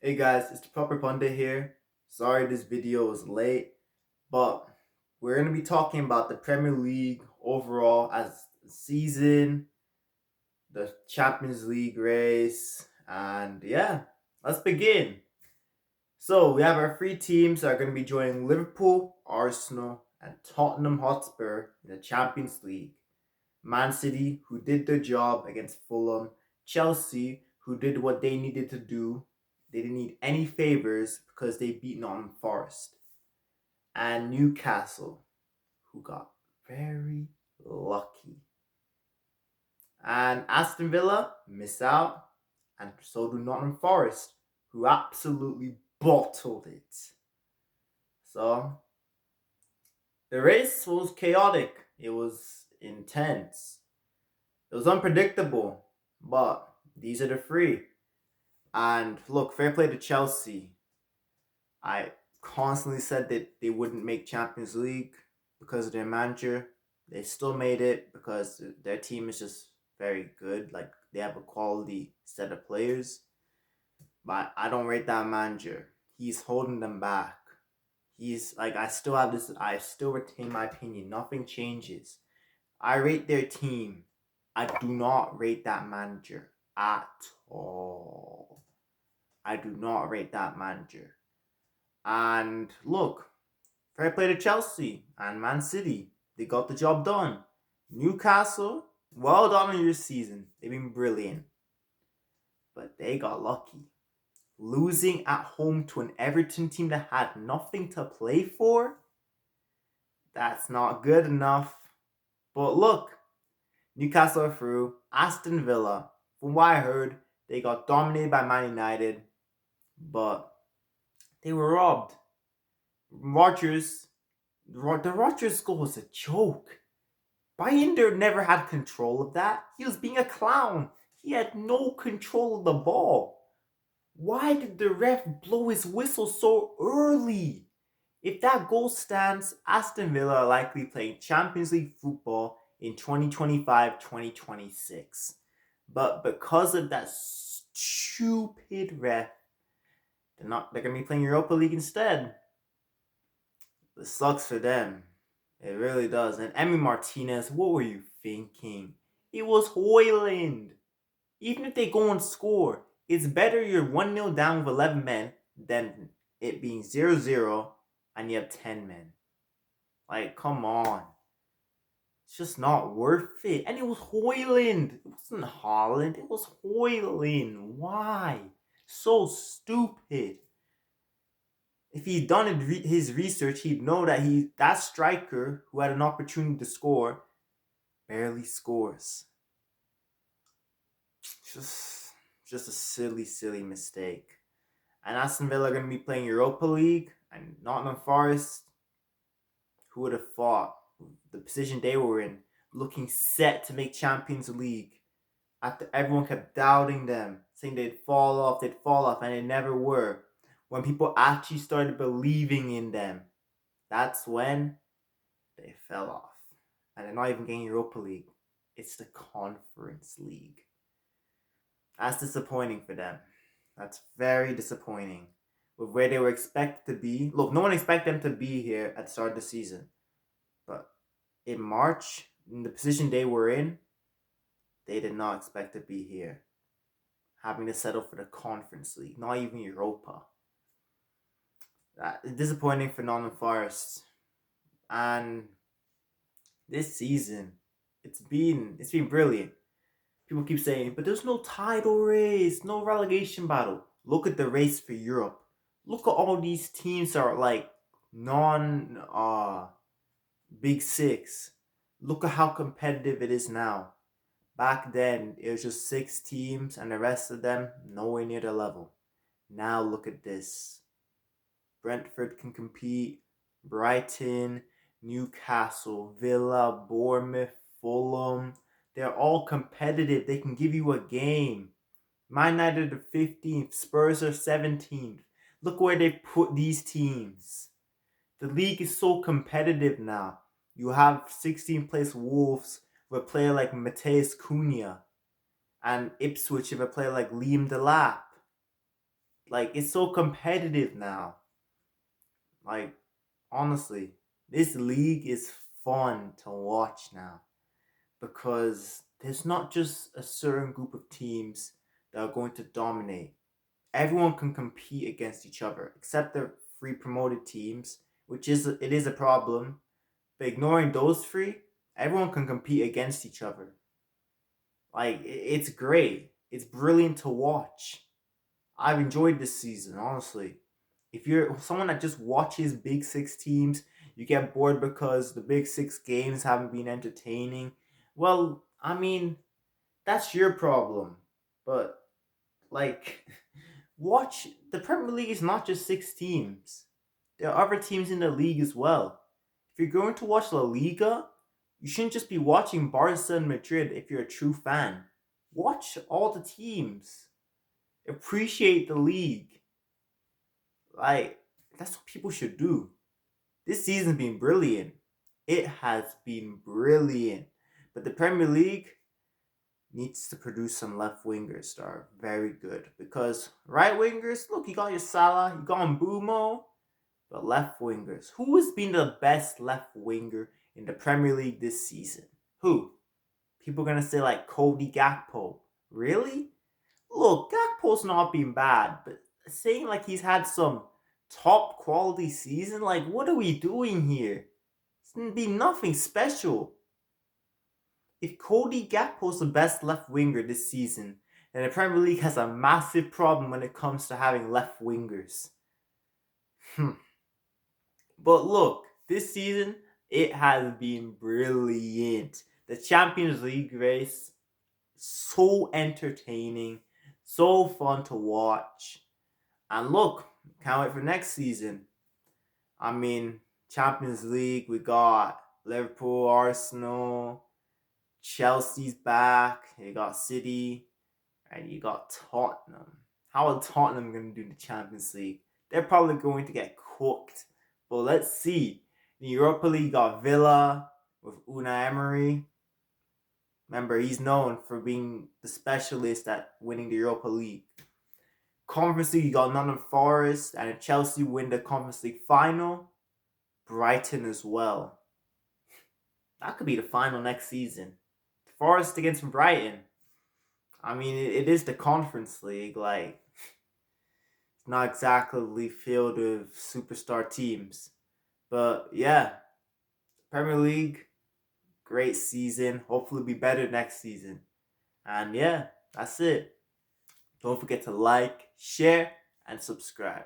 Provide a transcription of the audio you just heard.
Hey guys, it's the Proper Pundit here. Sorry this video was late, but we're going to be talking about the Premier League overall as a season, the Champions League race, and yeah, let's begin. So we have our three teams that are going to be joining Liverpool, Arsenal, and Tottenham Hotspur in the Champions League. Man City, who did their job against Fulham, Chelsea, who did what they needed to do. They didn't need any favors because they beat Nottingham Forest. And Newcastle, who got very lucky. And Aston Villa miss out, and so do Nottingham Forest, who absolutely bottled it. So the race was chaotic. It was intense. It was unpredictable, but these are the three. And look, fair play to Chelsea. I constantly said that they wouldn't make Champions League because of their manager. They still made it because their team is just very good. Like they have a quality set of players. But I don't rate that manager. He's holding them back. He's like I still retain my opinion. Nothing changes. I rate their team. I do not rate that manager at all. I do not rate that manager. And look, fair play to Chelsea and Man City. They got the job done. Newcastle, well done on your season. They've been brilliant. But they got lucky. Losing at home to an Everton team that had nothing to play for? That's not good enough. But look, Newcastle are through. Aston Villa, from what I heard, they got dominated by Man United, but they were robbed. Rodgers, the Rodgers goal was a joke. Binder never had control of that. He was being a clown. He had no control of the ball. Why did the ref blow his whistle so early? If that goal stands, Aston Villa are likely playing Champions League football in 2025-2026. But because of that stupid ref, they're gonna be playing Europa League instead. This sucks for them. It really does. And Emi Martinez, what were you thinking? It was Hoyland. Even if they go and score, it's better you're 1-0 down with 11 men than it being 0-0 and you have 10 men. Like, come on. It's just not worth it. And it was Hoyland. It wasn't Holland. It was Hoyland. Why? So stupid. If he'd done his research, he'd know that that striker who had an opportunity to score barely scores. Just just a silly mistake. And Aston Villa are going to be playing Europa League and Nottingham Forest. Who would have thought the position they were in, looking set to make Champions League after everyone kept doubting them, saying they'd fall off, and they never were. When people actually started believing in them, that's when they fell off. And they're not even getting Europa League. It's the Conference League. That's disappointing for them. That's very disappointing. With where they were expected to be. Look, no one expected them to be here at the start of the season. But in March, in the position they were in, they did not expect to be here. Having to settle for the Conference League, not even Europa. That is disappointing for Nottingham Forest. And this season, it's been brilliant. People keep saying, but there's no title race, no relegation battle. Look at the race for Europe. Look at all these teams that are like non Big Six. Look at how competitive it is now. Back then, it was just six teams and the rest of them nowhere near the level. Now look at this. Brentford can compete. Brighton, Newcastle, Villa, Bournemouth, Fulham. They're all competitive. They can give you a game. Man United are 15th. Spurs are 17th. Look where they put these teams. The league is so competitive now. You have 16th place Wolves with a player like Mateus Cunha, and Ipswich with a player like Liam Delap. Like, it's so competitive now. Like, honestly, this league is fun to watch now because there's not just a certain group of teams that are going to dominate. Everyone can compete against each other except the three promoted teams, which is a problem. But ignoring those three, everyone can compete against each other. Like, it's great. It's brilliant to watch. I've enjoyed this season, honestly. If you're someone that just watches Big Six teams, you get bored because the Big Six games haven't been entertaining. Well, I mean, that's your problem. But, like, watch the Premier League is not just six teams. There are other teams in the league as well. If you're going to watch La Liga, you shouldn't just be watching Barca and Madrid if you're a true fan. Watch all the teams. Appreciate the league. Like, that's what people should do. This season's been brilliant. It has been brilliant. But the Premier League needs to produce some left wingers that are very good. Because right wingers, look, you got your Salah, you got Mbumo, but left wingers. Who has been the best left winger in the Premier League this season? Who? People are gonna say like Cody Gakpo. Really? Look, Gakpo's not been bad, but saying like he's had some top quality season, like what are we doing here? It's gonna be nothing special. If Cody Gakpo's the best left winger this season, then the Premier League has a massive problem when it comes to having left wingers. But look, this season it has been brilliant. The Champions League race, so entertaining, so fun to watch. And look, can't wait for next season. I mean, Champions League, we got Liverpool, Arsenal, Chelsea's back, you got City, and you got Tottenham. How are Tottenham going to do in the Champions League? They're probably going to get cooked. But let's see. In the Europa League, got Villa with Unai Emery. Remember, he's known for being the specialist at winning the Europa League. Conference League, you got Nottingham Forest, and if Chelsea win the Conference League final, Brighton as well. That could be the final next season. Forest against Brighton. I mean, it is the Conference League. Like, it's not exactly filled with superstar teams. But yeah, Premier League, great season. Hopefully be better next season. And yeah, that's it. Don't forget to like, share, and subscribe.